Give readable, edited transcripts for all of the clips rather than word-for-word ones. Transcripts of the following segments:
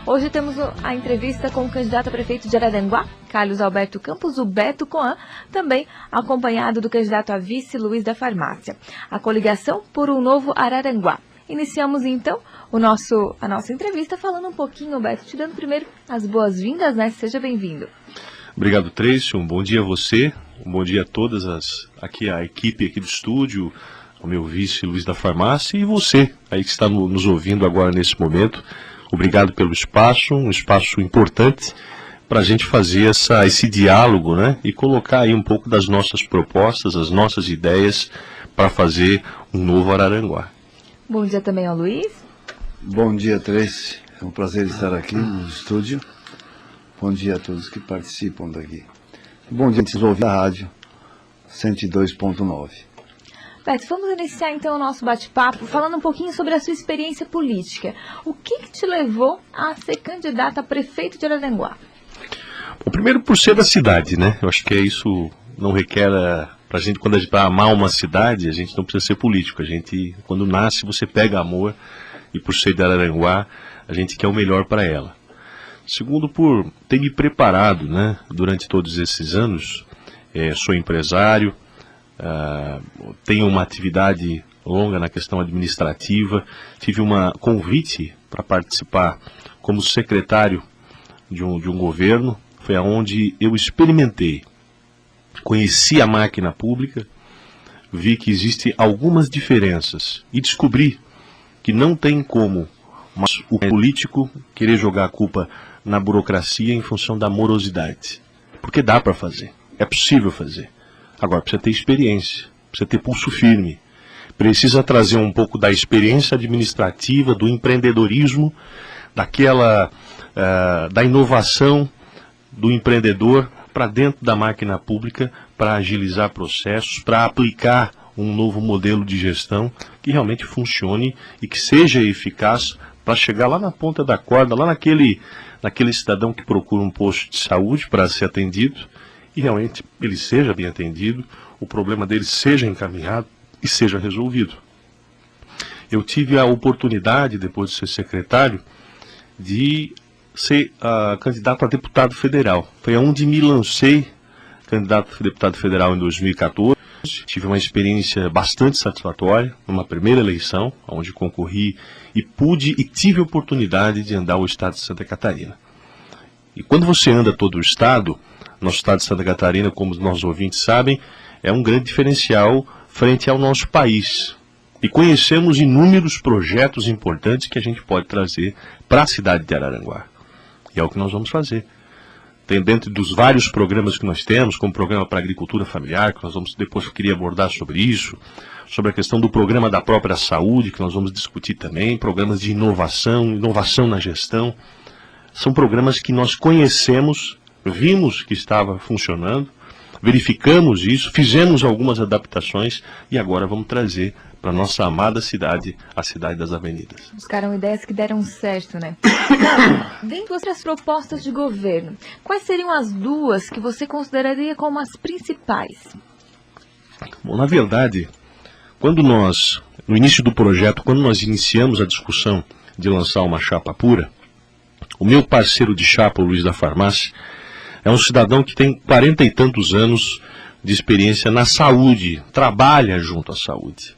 Hoje temos a entrevista com o candidato a prefeito de Araranguá, Carlos Alberto Campos, o Beto Coan, também acompanhado do candidato a vice, Luiz da Farmácia. A coligação por um novo Araranguá. Iniciamos então a nossa entrevista falando um pouquinho, Beto, te dando primeiro as boas-vindas, né? Seja bem-vindo. Obrigado, Tracy. Um bom dia a você, um bom dia a todas a equipe aqui do estúdio, ao meu vice, Luiz da Farmácia, e você aí que está nos ouvindo agora nesse momento. Obrigado pelo espaço, um espaço importante para a gente fazer esse diálogo, né? E colocar aí um pouco das nossas propostas, as nossas ideias para fazer um novo Araranguá. Bom dia também ao Luiz. Bom dia, Tracy. É um prazer estar aqui no estúdio. Bom dia a todos que participam daqui. Bom dia, vocês ouvem a rádio 102.9. Beto, vamos iniciar então o nosso bate-papo falando um pouquinho sobre a sua experiência política. O que te levou a ser candidato a prefeito de Araranguá? Bom, primeiro por ser da cidade, né? Eu acho que isso não requer... Pra gente, quando a gente vai amar uma cidade, a gente não precisa ser político. A gente, quando nasce, você pega amor, e por ser de Araranguá, a gente quer o melhor para ela. Segundo, por ter me preparado, né, durante todos esses anos. Sou empresário, tenho uma atividade longa na questão administrativa. Tive um convite para participar como secretário de um governo. Foi aonde eu experimentei. Conheci a máquina pública, vi que existem algumas diferenças e descobri que não tem como o político querer jogar a culpa na burocracia em função da morosidade. Porque dá para fazer, é possível fazer. Agora precisa ter experiência, precisa ter pulso firme, precisa trazer um pouco da experiência administrativa, do empreendedorismo, da inovação do empreendedor para dentro da máquina pública, para agilizar processos, para aplicar um novo modelo de gestão que realmente funcione e que seja eficaz para chegar lá na ponta da corda, lá naquele cidadão que procura um posto de saúde para ser atendido e realmente ele seja bem atendido, o problema dele seja encaminhado e seja resolvido. Eu tive a oportunidade, depois de ser secretário, de ser candidato a deputado federal. Foi onde me lancei candidato a deputado federal em 2014. Tive uma experiência bastante satisfatória, numa primeira eleição, onde concorri e tive a oportunidade de andar o estado de Santa Catarina. E quando você anda todo o estado, nosso estado de Santa Catarina, como os nossos ouvintes sabem, é um grande diferencial frente ao nosso país. E conhecemos inúmeros projetos importantes que a gente pode trazer para a cidade de Araranguá. E é o que nós vamos fazer. Tem dentro dos vários programas que nós temos, como o programa para a agricultura familiar, que nós vamos depois queria abordar sobre isso, sobre a questão do programa da própria saúde, que nós vamos discutir também, programas de inovação na gestão. São programas que nós conhecemos, vimos que estava funcionando, verificamos isso, fizemos algumas adaptações e agora vamos trazer para nossa amada cidade, a cidade das avenidas. Buscaram ideias que deram certo, né? Dentre outras propostas de governo, quais seriam as duas que você consideraria como as principais? Bom, na verdade, no início do projeto, quando nós iniciamos a discussão de lançar uma chapa pura, o meu parceiro de chapa, o Luiz da Farmácia, é um cidadão que tem 40 e tantos anos de experiência na saúde, trabalha junto à saúde.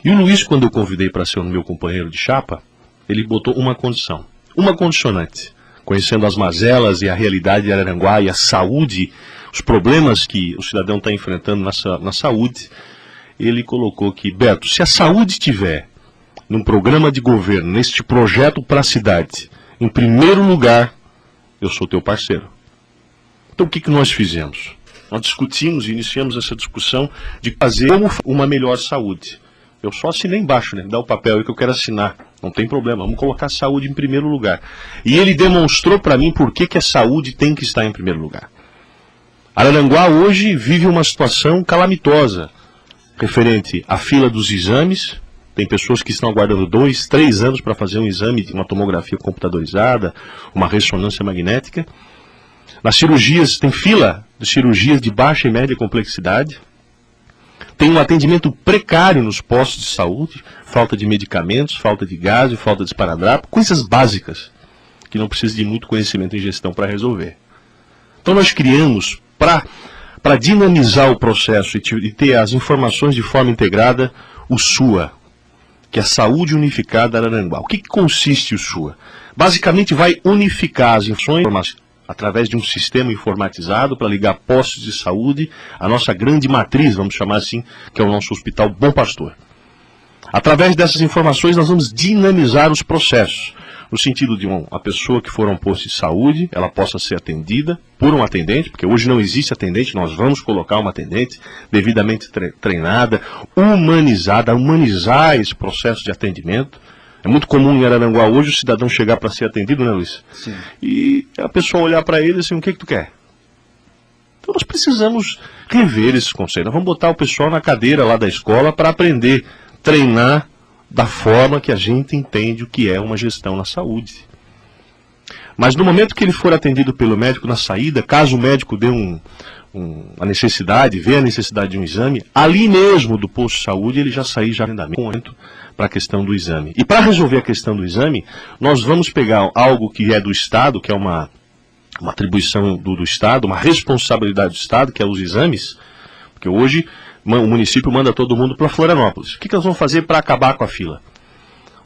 E o Luiz, quando eu convidei para ser o meu companheiro de chapa, ele botou uma condição, uma condicionante. Conhecendo as mazelas e a realidade de Araranguá e a saúde, os problemas que o cidadão está enfrentando na saúde, ele colocou que, Beto, se a saúde estiver num programa de governo, neste projeto para a cidade, em primeiro lugar, eu sou teu parceiro. Então o que nós fizemos? Nós discutimos e iniciamos essa discussão de fazer uma melhor saúde. Eu só assinei embaixo, né? Dá o papel aí que eu quero assinar. Não tem problema, vamos colocar a saúde em primeiro lugar. E ele demonstrou para mim por que a saúde tem que estar em primeiro lugar. Araranguá hoje vive uma situação calamitosa, referente à fila dos exames. Tem pessoas que estão aguardando 2, 3 anos para fazer um exame de uma tomografia computadorizada, uma ressonância magnética. Nas cirurgias, tem fila de cirurgias de baixa e média complexidade. Tem um atendimento precário nos postos de saúde, falta de medicamentos, falta de gás, falta de esparadrapo, coisas básicas. que não precisa de muito conhecimento em gestão para resolver. Então nós criamos, para dinamizar o processo e ter as informações de forma integrada, o SUA, que é a Saúde Unificada Araranguá. O que consiste o SUA? Basicamente vai unificar as informações através de um sistema informatizado para ligar postos de saúde à nossa grande matriz, vamos chamar assim, que é o nosso Hospital Bom Pastor. Através dessas informações nós vamos dinamizar os processos, no sentido de a pessoa que for a um posto de saúde, ela possa ser atendida por um atendente, porque hoje não existe atendente, nós vamos colocar uma atendente devidamente treinada, humanizar esse processo de atendimento. É muito comum em Araranguá hoje o cidadão chegar para ser atendido, né, Luiz? Sim. E a pessoa olhar para ele assim, o que tu quer? Então nós precisamos rever esse conceito. Nós vamos botar o pessoal na cadeira lá da escola para aprender, treinar da forma que a gente entende o que é uma gestão na saúde. Mas no momento que ele for atendido pelo médico na saída, caso o médico dê a necessidade, vê a necessidade de um exame, ali mesmo do posto de saúde ele já sair já para a questão do exame. E para resolver a questão do exame, nós vamos pegar algo que é do Estado, que é uma atribuição do Estado, uma responsabilidade do Estado, que é os exames, porque hoje o município manda todo mundo para Florianópolis. O que nós vamos fazer para acabar com a fila?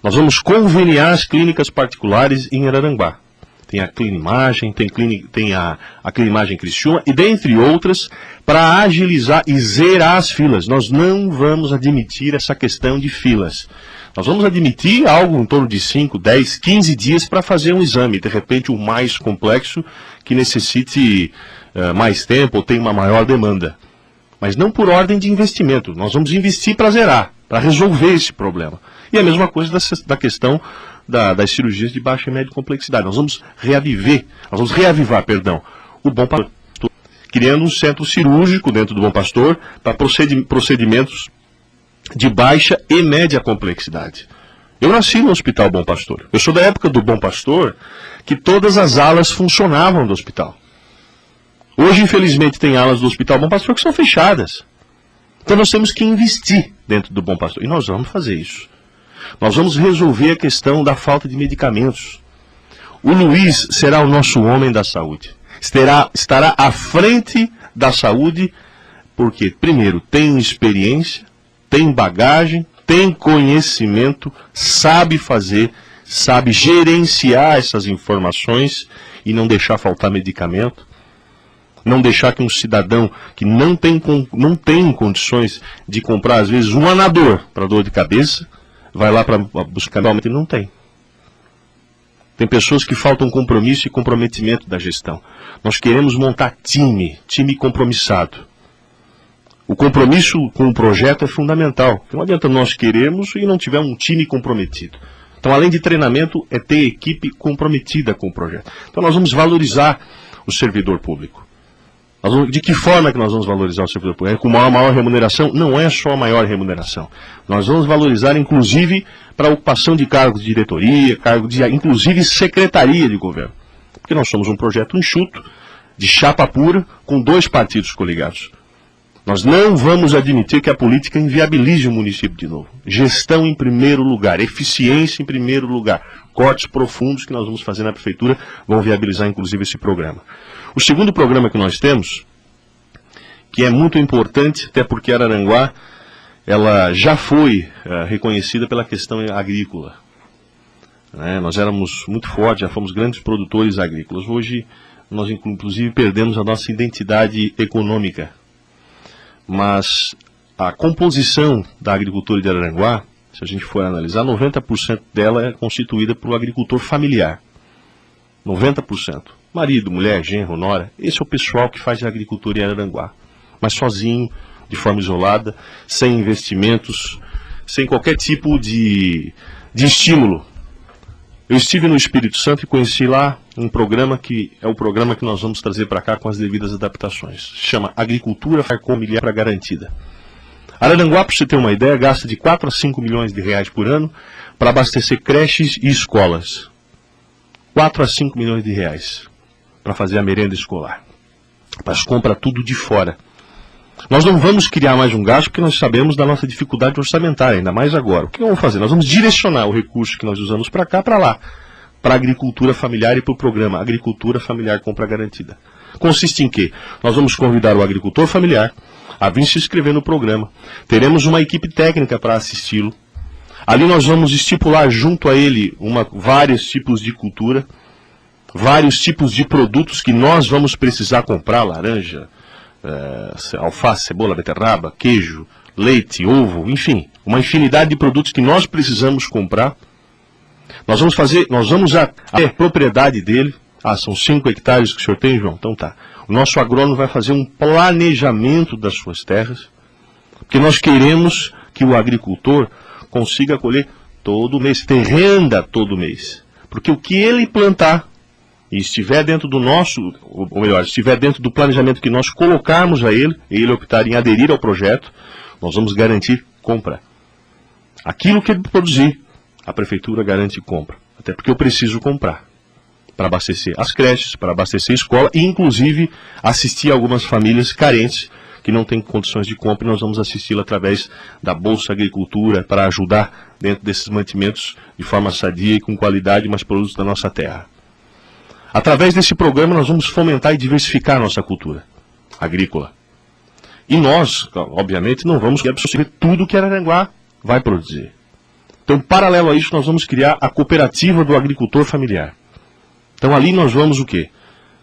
Nós vamos conveniar as clínicas particulares em Araranguá. Tem a Clinimagem, tem a Clinimagem Criciúma, e dentre outras, para agilizar e zerar as filas. Nós não vamos admitir essa questão de filas. Nós vamos admitir algo em torno de 5, 10, 15 dias para fazer um exame, de repente o mais complexo, que necessite mais tempo ou tenha uma maior demanda. Mas não por ordem de investimento. Nós vamos investir para zerar, para resolver esse problema. E a mesma coisa da questão das cirurgias de baixa e média complexidade. Nós vamos reavivar, o Bom Pastor, criando um centro cirúrgico dentro do Bom Pastor para procedimentos de baixa e média complexidade. Eu nasci no Hospital Bom Pastor. Eu sou da época do Bom Pastor que todas as alas funcionavam do hospital. Hoje, infelizmente, tem alas do Hospital Bom Pastor que são fechadas. Então nós temos que investir dentro do Bom Pastor. E nós vamos fazer isso. Nós vamos resolver a questão da falta de medicamentos. O Luiz será o nosso homem da saúde. Estará à frente da saúde porque, primeiro, tem experiência, tem bagagem, tem conhecimento, sabe fazer, sabe gerenciar essas informações e não deixar faltar medicamento. Não deixar que um cidadão que não tem condições de comprar, às vezes, um anador para dor de cabeça, vai lá para buscar realmente e não tem. Tem pessoas que faltam compromisso e comprometimento da gestão. Nós queremos montar time compromissado. O compromisso com o projeto é fundamental. Não adianta nós queremos e não tiver um time comprometido. Então, além de treinamento, é ter equipe comprometida com o projeto. Então, nós vamos valorizar o servidor público. De que forma que nós vamos valorizar o servidor público? É com maior remuneração? Não é só a maior remuneração. Nós vamos valorizar, inclusive, para a ocupação de cargos de diretoria, inclusive secretaria de governo. Porque nós somos um projeto enxuto, de chapa pura, com 2 partidos coligados. Nós não vamos admitir que a política inviabilize o município de novo. Gestão em primeiro lugar, eficiência em primeiro lugar. Cortes profundos que nós vamos fazer na prefeitura vão viabilizar, inclusive, esse programa. O segundo programa que nós temos, que é muito importante, até porque Araranguá ela já foi reconhecida pela questão agrícola. Nós éramos muito fortes, já fomos grandes produtores agrícolas. Hoje, nós inclusive perdemos a nossa identidade econômica. Mas a composição da agricultura de Araranguá, se a gente for analisar, 90% dela é constituída por um agricultor familiar. 90%. Marido, mulher, genro, nora, esse é o pessoal que faz a agricultura em Araranguá. Mas sozinho, de forma isolada, sem investimentos, sem qualquer tipo de estímulo. Eu estive no Espírito Santo e conheci lá um programa que é o programa que nós vamos trazer para cá com as devidas adaptações. Chama Agricultura Familiar para Garantida. Araranguá, para você ter uma ideia, gasta de 4 a 5 milhões de reais por ano para abastecer creches e escolas. 4 a 5 milhões de reais para fazer a merenda escolar. Mas compra tudo de fora. Nós não vamos criar mais um gasto porque nós sabemos da nossa dificuldade orçamentária, ainda mais agora. O que vamos fazer? Nós vamos direcionar o recurso que nós usamos para cá, para lá. para a agricultura familiar e para o programa Agricultura Familiar Compra Garantida. Consiste em quê? Nós vamos convidar o agricultor familiar a vir se inscrever no programa. Teremos uma equipe técnica para assisti-lo. Ali nós vamos estipular junto a ele vários tipos de cultura, vários tipos de produtos que nós vamos precisar comprar: laranja, alface, cebola, beterraba, queijo, leite, ovo, enfim, uma infinidade de produtos que nós precisamos comprar. Nós vamos a propriedade dele. São 5 hectares que o senhor tem, João? Então tá. O nosso agrônomo vai fazer um planejamento das suas terras, porque nós queremos que o agricultor consiga colher todo mês, ter renda todo mês. Porque o que ele plantar e estiver dentro do nosso, ou melhor, estiver dentro do planejamento que nós colocarmos a ele, e ele optar em aderir ao projeto, nós vamos garantir compra. Aquilo que ele produzir, a prefeitura garante compra. Até porque eu preciso comprar para abastecer as creches, para abastecer a escola e, inclusive, assistir algumas famílias carentes que não têm condições de compra, e nós vamos assisti-la através da Bolsa Agricultura para ajudar dentro desses mantimentos de forma sadia e com qualidade, mas produtos da nossa terra. Através desse programa nós vamos fomentar e diversificar a nossa cultura agrícola. E nós, obviamente, não vamos absorver tudo que Araranguá vai produzir. Então, paralelo a isso, nós vamos criar a cooperativa do agricultor familiar. Então, ali nós vamos o quê?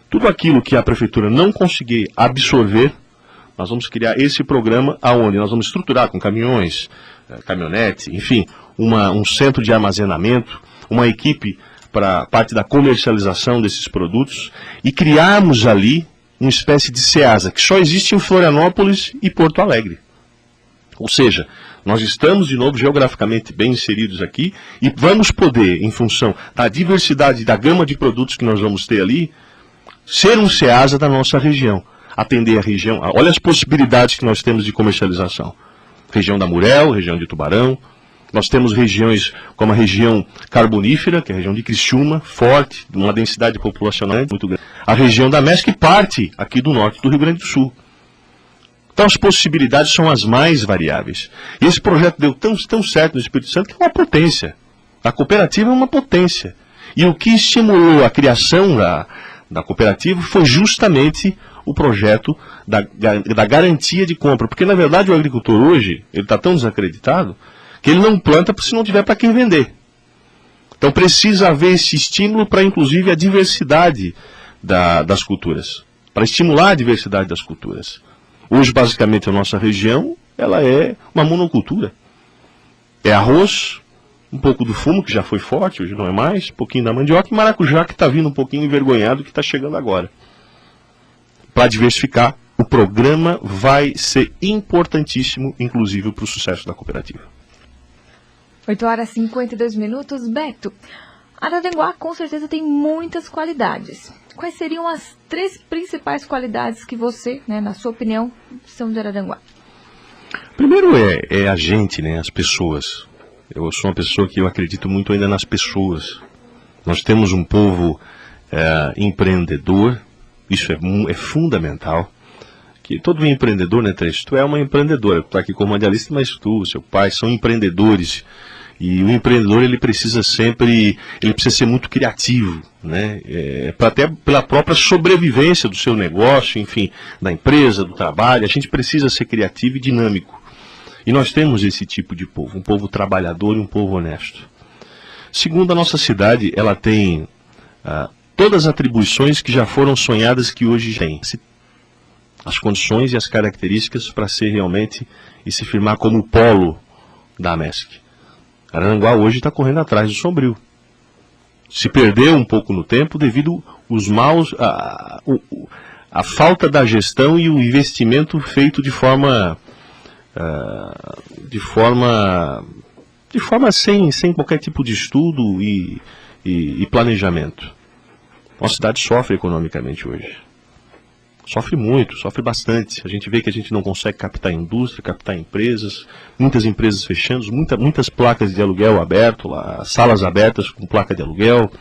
Tudo aquilo que a prefeitura não conseguir absorver, nós vamos criar esse programa aonde nós vamos estruturar com caminhões, caminhonete, enfim, um centro de armazenamento, uma equipe para a parte da comercialização desses produtos e criarmos ali uma espécie de SEASA, que só existe em Florianópolis e Porto Alegre. Ou seja, nós estamos, de novo, geograficamente bem inseridos aqui e vamos poder, em função da diversidade da gama de produtos que nós vamos ter ali, ser um SEASA da nossa região, atender a região. Olha as possibilidades que nós temos de comercialização. Região da Murel, região de Tubarão. Nós temos regiões como a região carbonífera, que é a região de Criciúma, forte, de uma densidade populacional muito grande. A região da MESC, que parte aqui do norte do Rio Grande do Sul. Então as possibilidades são as mais variáveis. E esse projeto deu tão certo no Espírito Santo que é uma potência. A cooperativa é uma potência. E o que estimulou a criação da cooperativa foi justamente o projeto da garantia de compra. Porque, na verdade, o agricultor hoje, ele está tão desacreditado que ele não planta se não tiver para quem vender. Então precisa haver esse estímulo para, inclusive, a diversidade das culturas. Para estimular a diversidade das culturas. Hoje, basicamente, a nossa região, ela é uma monocultura. É arroz, um pouco do fumo, que já foi forte, hoje não é mais, um pouquinho da mandioca, e maracujá, que está vindo um pouquinho envergonhado, que está chegando agora. Para diversificar, o programa vai ser importantíssimo, inclusive, para o sucesso da cooperativa. 8h52. Beto, Araranguá com certeza tem muitas qualidades. Quais seriam as 3 principais qualidades que você, na sua opinião, são de Araranguá? Primeiro é a gente, as pessoas. Eu sou uma pessoa que eu acredito muito ainda nas pessoas. Nós temos um povo empreendedor, isso é fundamental. Que todo empreendedor, Tracy, tu é uma empreendedora, tu está aqui como radialista, mas tu, seu pai, são empreendedores. E o empreendedor, ele precisa ser muito criativo, até pela própria sobrevivência do seu negócio, enfim, da empresa, do trabalho, a gente precisa ser criativo e dinâmico. E nós temos esse tipo de povo, um povo trabalhador e um povo honesto. Segundo, a nossa cidade, ela tem todas as atribuições que já foram sonhadas que hoje tem. As condições e as características para ser realmente e se firmar como o polo da MESC. Araranguá hoje está correndo atrás do Sombrio. Se perdeu um pouco no tempo devido aos maus, a falta da gestão e o investimento feito de forma sem qualquer tipo de estudo e planejamento. Nossa cidade sofre economicamente hoje. Sofre muito, sofre bastante. A gente vê que a gente não consegue captar indústria, captar empresas, muitas empresas fechando, muitas placas de aluguel abertas, salas abertas com placa de aluguel.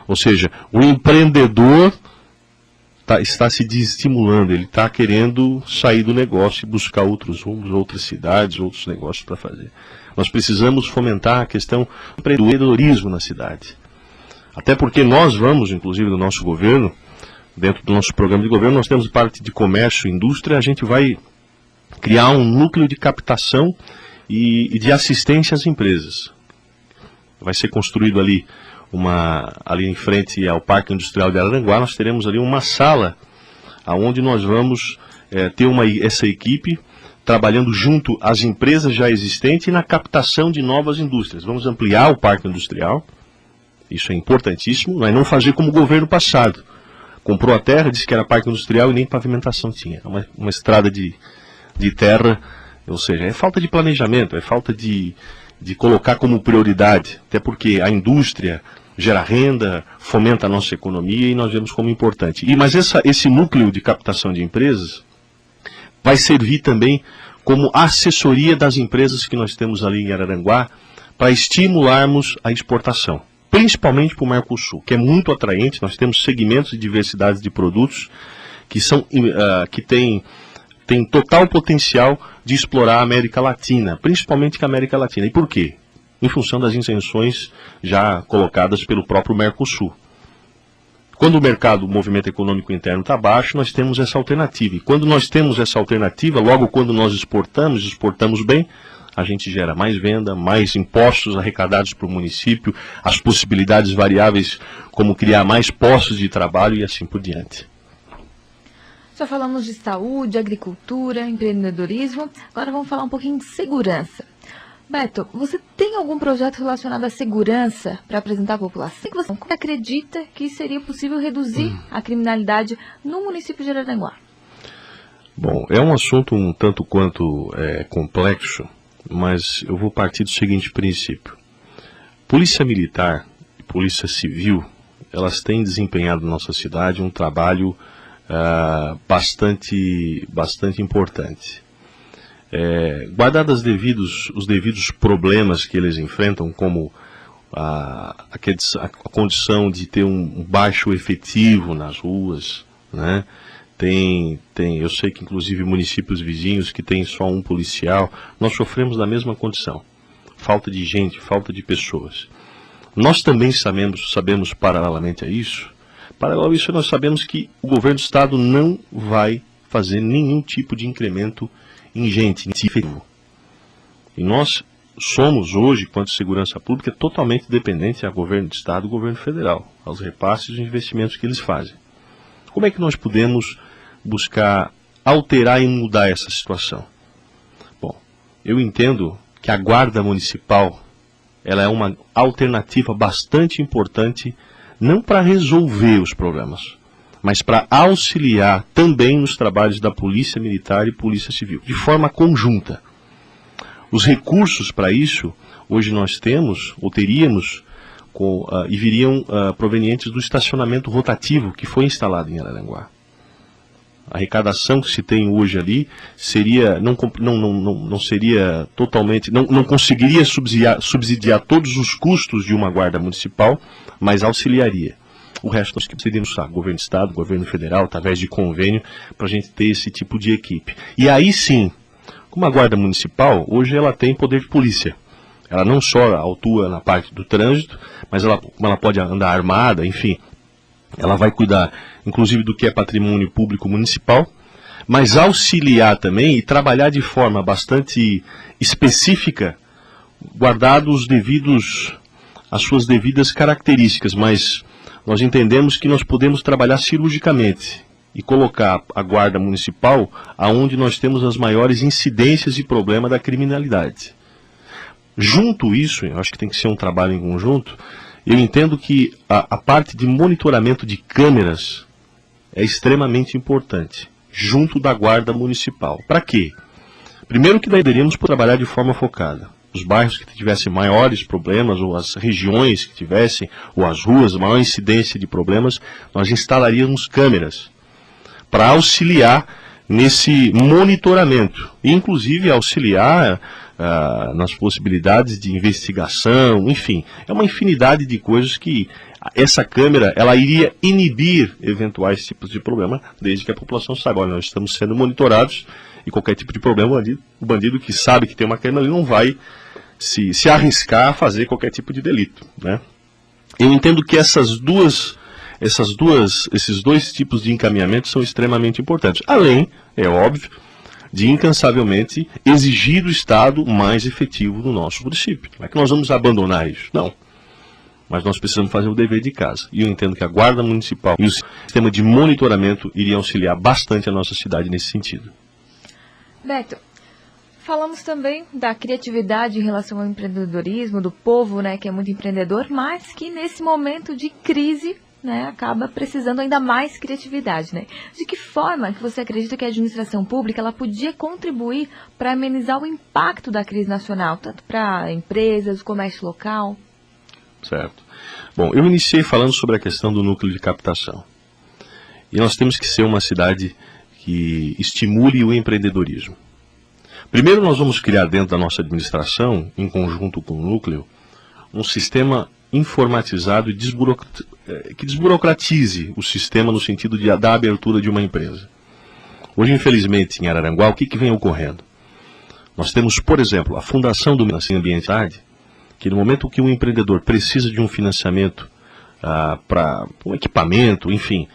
Ou seja, o empreendedor está se desestimulando, ele está querendo sair do negócio e buscar outros rumos, outras cidades, outros negócios para fazer. Nós precisamos fomentar a questão do empreendedorismo na cidade. Até porque nós vamos, inclusive no nosso governo, dentro do nosso programa de governo, nós temos parte de comércio e indústria, a gente vai criar um núcleo de captação e de assistência às empresas. Vai ser construído ali em frente ao Parque Industrial de Araranguá, nós teremos ali uma sala onde nós vamos ter essa equipe trabalhando junto às empresas já existentes e na captação de novas indústrias. Vamos ampliar o Parque Industrial, isso é importantíssimo, mas não fazer como o governo passado. Comprou a terra, disse que era parque industrial e nem pavimentação tinha. Uma estrada de terra, ou seja, é falta de planejamento, é falta de colocar como prioridade, até porque a indústria gera renda, fomenta a nossa economia e nós vemos como importante. Mas esse núcleo de captação de empresas vai servir também como assessoria das empresas que nós temos ali em Araranguá para estimularmos a exportação, principalmente para o Mercosul, que é muito atraente. Nós temos segmentos e diversidades de produtos que têm total potencial de explorar a América Latina, principalmente a América Latina. E por quê? Em função das isenções já colocadas pelo próprio Mercosul. Quando o movimento econômico interno está baixo, nós temos essa alternativa. E quando nós temos essa alternativa, logo quando nós exportamos bem, a gente gera mais venda, mais impostos arrecadados para o município, as possibilidades variáveis como criar mais postos de trabalho e assim por diante. Já falamos de saúde, agricultura, empreendedorismo, agora vamos falar um pouquinho de segurança. Beto, você tem algum projeto relacionado à segurança para apresentar à população? Você acredita que seria possível reduzir a criminalidade no município de Araranguá? Bom, é um assunto um tanto quanto complexo, mas eu vou partir do seguinte princípio. Polícia Militar e Polícia Civil, elas têm desempenhado na nossa cidade um trabalho bastante importante. Guardados os devidos problemas que eles enfrentam, como a condição de ter um baixo efetivo nas ruas, né? Eu sei que inclusive municípios vizinhos que têm só um policial, nós sofremos da mesma condição. Falta de gente, falta de pessoas. Nós também sabemos paralelamente a isso, nós sabemos que o governo do estado não vai fazer nenhum tipo de incremento em gente, em efetivo. E nós somos hoje, quanto segurança pública, totalmente dependentes ao governo do estado e ao governo federal, aos repasses e os investimentos que eles fazem. Como é que nós podemos buscar alterar e mudar essa situação? Bom, eu entendo que a Guarda Municipal ela é uma alternativa bastante importante, não para resolver os problemas, mas para auxiliar também nos trabalhos da Polícia Militar e Polícia Civil, de forma conjunta. Os recursos para isso, hoje nós temos, ou teríamos, e viriam provenientes do estacionamento rotativo que foi instalado em Araranguá. A arrecadação que se tem hoje ali não seria totalmente, não conseguiria subsidiar todos os custos de uma guarda municipal, mas auxiliaria. O resto nós decidimos, governo do estado, governo federal, através de convênio, para a gente ter esse tipo de equipe. E aí sim, como a guarda municipal, hoje ela tem poder de polícia. Ela não só atua na parte do trânsito, mas ela pode andar armada, enfim. Ela vai cuidar, inclusive, do que é patrimônio público municipal, mas auxiliar também e trabalhar de forma bastante específica, guardados as suas devidas características, mas nós entendemos que nós podemos trabalhar cirurgicamente e colocar a guarda municipal aonde nós temos as maiores incidências e problema da criminalidade. Junto isso, eu acho que tem que ser um trabalho em conjunto, eu entendo que a parte de monitoramento de câmeras é extremamente importante, junto da guarda municipal. Para quê? Primeiro que deveríamos trabalhar de forma focada. Os bairros que tivessem maiores problemas, ou as regiões que tivessem, ou as ruas, maior incidência de problemas, nós instalaríamos câmeras para auxiliar nesse monitoramento, e inclusive auxiliar nas possibilidades de investigação, enfim, é uma infinidade de coisas que essa câmera ela iria inibir eventuais tipos de problema, desde que a população saiba, olha, nós estamos sendo monitorados e qualquer tipo de problema, o bandido que sabe que tem uma câmera ali não vai se arriscar a fazer qualquer tipo de delito, né? Eu entendo que esses dois tipos de encaminhamento são extremamente importantes. Além, é óbvio, de incansavelmente exigir do Estado mais efetivo no nosso município. Não é que nós vamos abandonar isso, não. Mas nós precisamos fazer o dever de casa. E eu entendo que a Guarda Municipal e o sistema de monitoramento iriam auxiliar bastante a nossa cidade nesse sentido. Beto, falamos também da criatividade em relação ao empreendedorismo, do povo, né, que é muito empreendedor, mas que nesse momento de crise, né, acaba precisando ainda mais criatividade, né? De que forma que você acredita que a administração pública ela podia contribuir para amenizar o impacto da crise nacional, tanto para empresas, comércio local? Certo. Bom, eu iniciei falando sobre a questão do núcleo de captação. E nós temos que ser uma cidade que estimule o empreendedorismo. Primeiro nós vamos criar dentro da nossa administração, em conjunto com o núcleo, um sistema informatizado e que desburocratize o sistema no sentido da abertura de uma empresa. Hoje, infelizmente, em Araranguá, o que vem ocorrendo? Nós temos, por exemplo, a Fundação do Meio Ambiente, que no momento que um empreendedor precisa de um financiamento para um equipamento, enfim,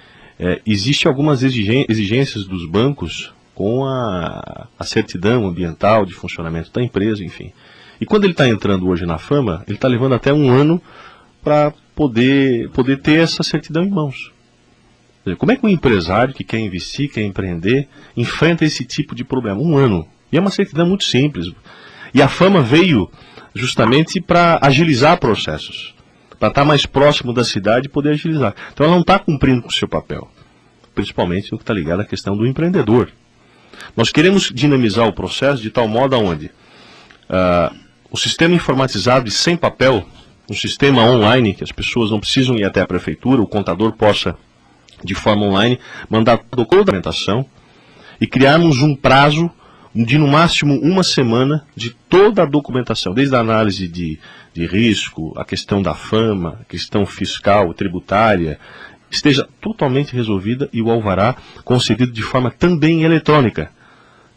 existem algumas exigências dos bancos com a certidão ambiental de funcionamento da empresa, enfim. E quando ele está entrando hoje na Fama, ele está levando até um ano para poder ter essa certidão em mãos. Como é que um empresário que quer investir, quer empreender, enfrenta esse tipo de problema? Um ano. E é uma certidão muito simples. E a Fama veio justamente para agilizar processos, para estar mais próximo da cidade e poder agilizar. Então ela não está cumprindo com o seu papel, principalmente no que está ligado à questão do empreendedor. Nós queremos dinamizar o processo de tal modo aonde o sistema informatizado e sem papel, um sistema online, que as pessoas não precisam ir até a prefeitura, o contador possa, de forma online, mandar toda a documentação e criarmos um prazo de no máximo uma semana de toda a documentação, desde a análise de risco, a questão da Fama, a questão fiscal, tributária, esteja totalmente resolvida e o alvará concedido de forma também eletrônica,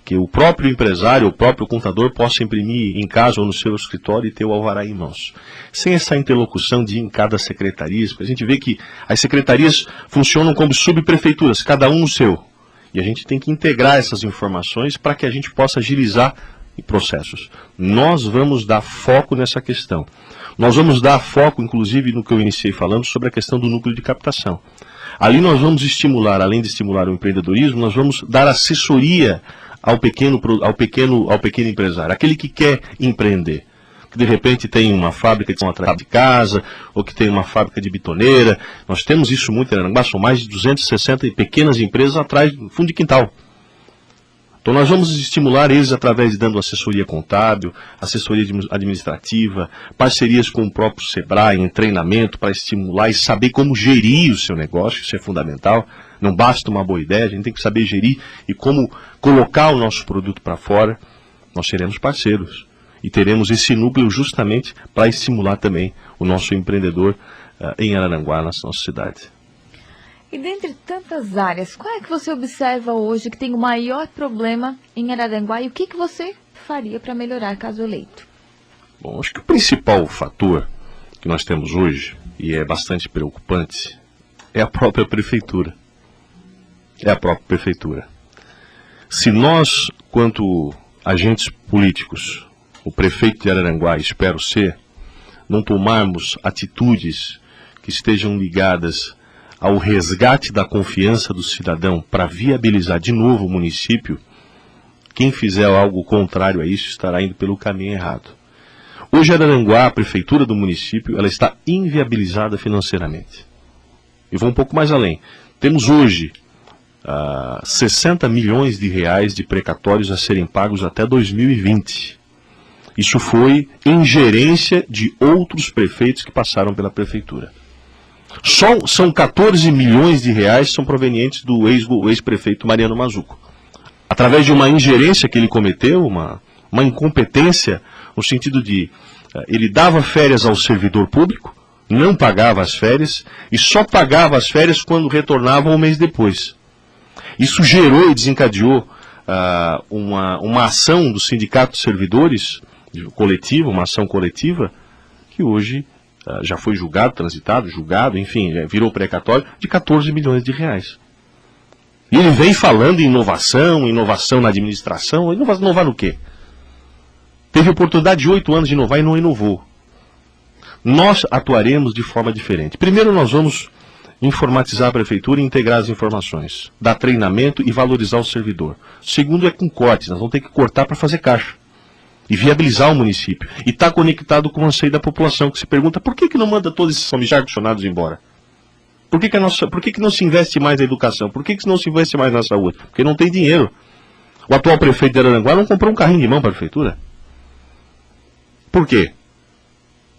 que o próprio empresário, o próprio contador possa imprimir em casa ou no seu escritório e ter o alvará em mãos. Sem essa interlocução de ir em cada secretaria, porque a gente vê que as secretarias funcionam como subprefeituras, cada um no seu. E a gente tem que integrar essas informações para que a gente possa agilizar processos. Nós vamos dar foco nessa questão. Nós vamos dar foco, inclusive, no que eu iniciei falando, sobre a questão do núcleo de captação. Ali nós vamos estimular, além de estimular o empreendedorismo, nós vamos dar assessoria ao pequeno empresário, aquele que quer empreender, que de repente tem uma fábrica de casa, ou que tem uma fábrica de bitoneira. Nós temos isso muito em Araranguá, são mais de 260 pequenas empresas atrás do fundo de quintal. Então nós vamos estimular eles através de dando assessoria contábil, assessoria administrativa, parcerias com o próprio Sebrae, em treinamento para estimular e saber como gerir o seu negócio, isso é fundamental. Não basta uma boa ideia, a gente tem que saber gerir e como colocar o nosso produto para fora. Nós seremos parceiros e teremos esse núcleo justamente para estimular também o nosso empreendedor em Araranguá, na nossa cidade. E dentre tantas áreas, qual é que você observa hoje que tem o maior problema em Araranguá e o que você faria para melhorar caso eleito? Bom, acho que o principal fator que nós temos hoje, e é bastante preocupante, é a própria prefeitura. Se nós, quanto agentes políticos, o prefeito de Araranguá, espero ser, não tomarmos atitudes que estejam ligadas ao resgate da confiança do cidadão para viabilizar de novo o município, quem fizer algo contrário a isso estará indo pelo caminho errado. Hoje Araranguá, a prefeitura do município, ela está inviabilizada financeiramente. E vou um pouco mais além. Temos hoje 60 milhões de reais de precatórios a serem pagos até 2020. Isso foi ingerência de outros prefeitos que passaram pela prefeitura. São 14 milhões de reais que são provenientes do ex-prefeito Mariano Mazzuco. Através de uma ingerência que ele cometeu, uma incompetência, no sentido de ele dava férias ao servidor público, não pagava as férias, e só pagava as férias quando retornava um mês depois. Isso gerou e desencadeou uma ação do Sindicato de Servidores, coletiva, uma ação coletiva, que hoje já foi julgado, transitado, julgado, enfim, virou precatório, de 14 milhões de reais. E ele vem falando em inovação na administração. Inovar no quê? Teve oportunidade de 8 anos de inovar e não inovou. Nós atuaremos de forma diferente. Primeiro, nós vamos informatizar a prefeitura e integrar as informações, dar treinamento e valorizar o servidor. Segundo, é com cortes. Nós vamos ter que cortar para fazer caixa e viabilizar o município. E está conectado com o anseio da população, que se pergunta por que não manda todos esses ar-condicionados embora? Por que não se investe mais na educação? Por que não se investe mais na saúde? Porque não tem dinheiro. O atual prefeito de Araranguá não comprou um carrinho de mão para a prefeitura. Por quê?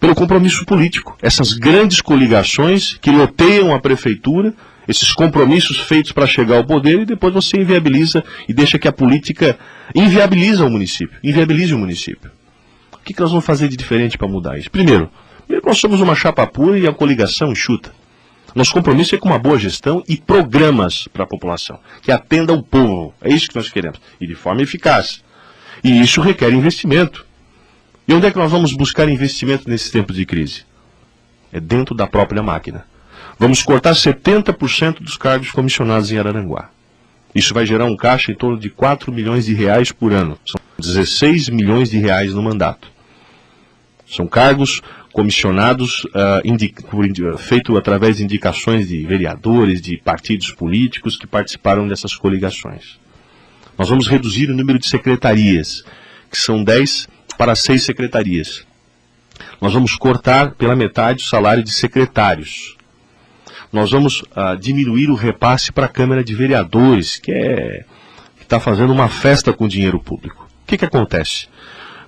Pelo compromisso político. Essas grandes coligações que loteiam a prefeitura, esses compromissos feitos para chegar ao poder, e depois você inviabiliza e deixa que a política inviabilize o município. O que nós vamos fazer de diferente para mudar isso? Primeiro, nós somos uma chapa pura e a coligação enxuta. Nosso compromisso é com uma boa gestão e programas para a população, que atenda ao povo. É isso que nós queremos. E de forma eficaz. E isso requer investimento. E onde é que nós vamos buscar investimento nesses tempos de crise? É dentro da própria máquina. Vamos cortar 70% dos cargos comissionados em Araranguá. Isso vai gerar um caixa em torno de 4 milhões de reais por ano. São 16 milhões de reais no mandato. São cargos comissionados, feito através de indicações de vereadores, de partidos políticos que participaram dessas coligações. Nós vamos reduzir o número de secretarias, que são 10 para 6 secretarias. Nós vamos cortar pela metade o salário de secretários. Nós vamos diminuir o repasse para a Câmara de Vereadores, que está fazendo uma festa com o dinheiro público. O que acontece?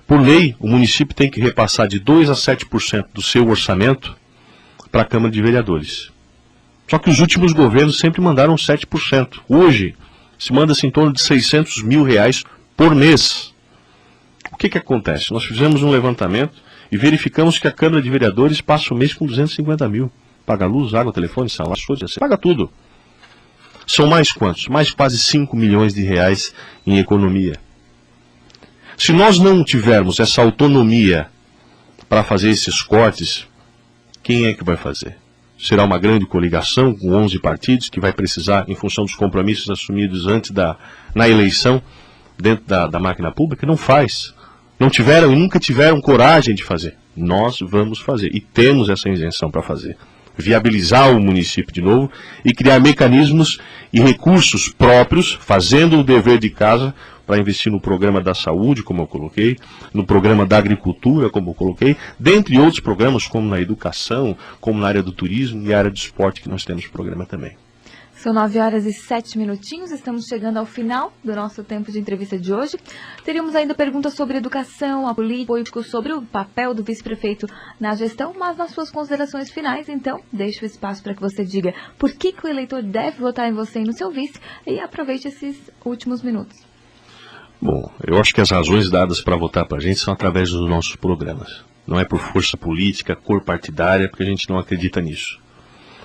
Por lei, o município tem que repassar de 2% a 7% do seu orçamento para a Câmara de Vereadores. Só que os últimos governos sempre mandaram 7%. Hoje, se manda-se em torno de 600 mil reais por mês. O que acontece? Nós fizemos um levantamento e verificamos que a Câmara de Vereadores passa o mês com 250 mil. Paga luz, água, telefone, salário, paga tudo. São mais quantos? Mais quase 5 milhões de reais em economia. Se nós não tivermos essa autonomia para fazer esses cortes, quem é que vai fazer? Será uma grande coligação com 11 partidos que vai precisar, em função dos compromissos assumidos antes na eleição, dentro da máquina pública? Não faz. Não tiveram e nunca tiveram coragem de fazer. Nós vamos fazer e temos essa isenção para fazer. Viabilizar o município de novo e criar mecanismos e recursos próprios, fazendo o dever de casa, para investir no programa da saúde, como eu coloquei, no programa da agricultura, como eu coloquei, dentre outros programas, como na educação, como na área do turismo e área do esporte, que nós temos programa também. São 9 horas e 7 minutinhos, estamos chegando ao final do nosso tempo de entrevista de hoje. Teríamos ainda perguntas sobre educação, a política, sobre o papel do vice-prefeito na gestão, mas nas suas considerações finais, então, deixo o espaço para que você diga por que o eleitor deve votar em você e no seu vice, e aproveite esses últimos minutos. Bom, eu acho que as razões dadas para votar para a gente são através dos nossos programas. Não é por força política, cor partidária, porque a gente não acredita nisso.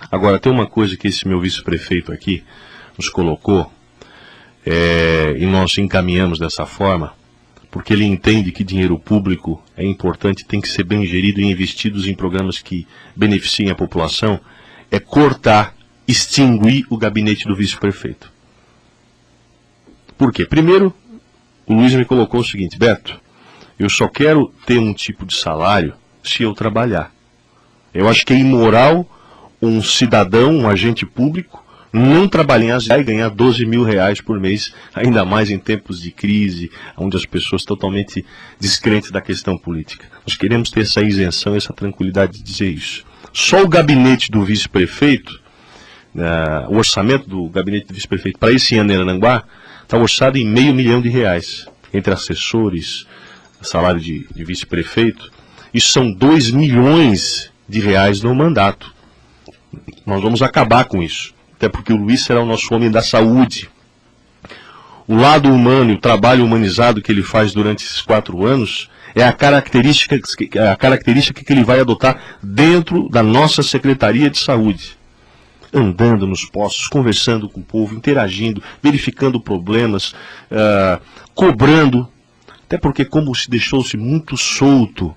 Agora, tem uma coisa que esse meu vice-prefeito aqui nos colocou, e nós encaminhamos dessa forma, porque ele entende que dinheiro público é importante, tem que ser bem gerido e investidos em programas que beneficiem a população, é cortar, extinguir o gabinete do vice-prefeito. Por quê? Primeiro, o Luiz me colocou o seguinte: Beto, eu só quero ter um tipo de salário se eu trabalhar. Eu acho que é imoral um cidadão, um agente público, não trabalhar e ganhar 12 mil reais por mês, ainda mais em tempos de crise, onde as pessoas estão totalmente descrentes da questão política. Nós queremos ter essa isenção, essa tranquilidade de dizer isso. Só o gabinete do vice-prefeito, o orçamento do gabinete do vice-prefeito para esse ano em Araranguá, está orçado em R$500 mil, entre assessores, salário de vice-prefeito. Isso são 2 milhões de reais no mandato. Nós vamos acabar com isso, até porque o Luiz será o nosso homem da saúde. O lado humano e o trabalho humanizado que ele faz durante esses 4 anos é a característica que ele vai adotar dentro da nossa Secretaria de Saúde. Andando nos postos, conversando com o povo, interagindo, verificando problemas, cobrando. Até porque, como se deixou-se muito solto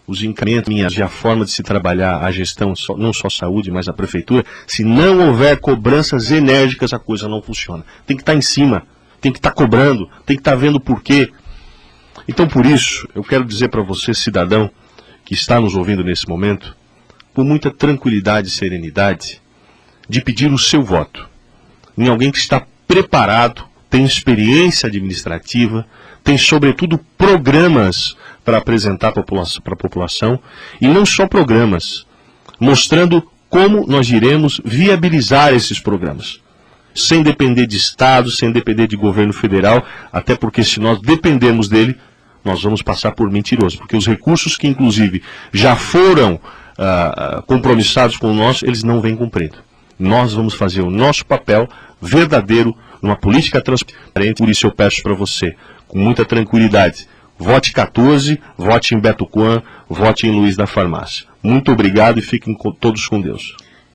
os encaminhamentos e a forma de se trabalhar a gestão, não só saúde, mas a prefeitura, se não houver cobranças enérgicas, a coisa não funciona. Tem que estar em cima, tem que estar cobrando, tem que estar vendo o porquê. Então, por isso, eu quero dizer para você, cidadão, que está nos ouvindo nesse momento, com muita tranquilidade e serenidade, de pedir o seu voto em alguém que está preparado, tem experiência administrativa, tem, sobretudo, programas para apresentar para a população, e não só programas, mostrando como nós iremos viabilizar esses programas, sem depender de Estado, sem depender de governo federal, até porque se nós dependermos dele, nós vamos passar por mentiroso, porque os recursos que, inclusive, já foram compromissados com nós, eles não vêm cumprindo. Nós vamos fazer o nosso papel verdadeiro numa política transparente, por isso eu peço para você, com muita tranquilidade, vote 14, vote em Beto Coan, vote em Luiz da Farmácia. Muito obrigado e fiquem todos com Deus.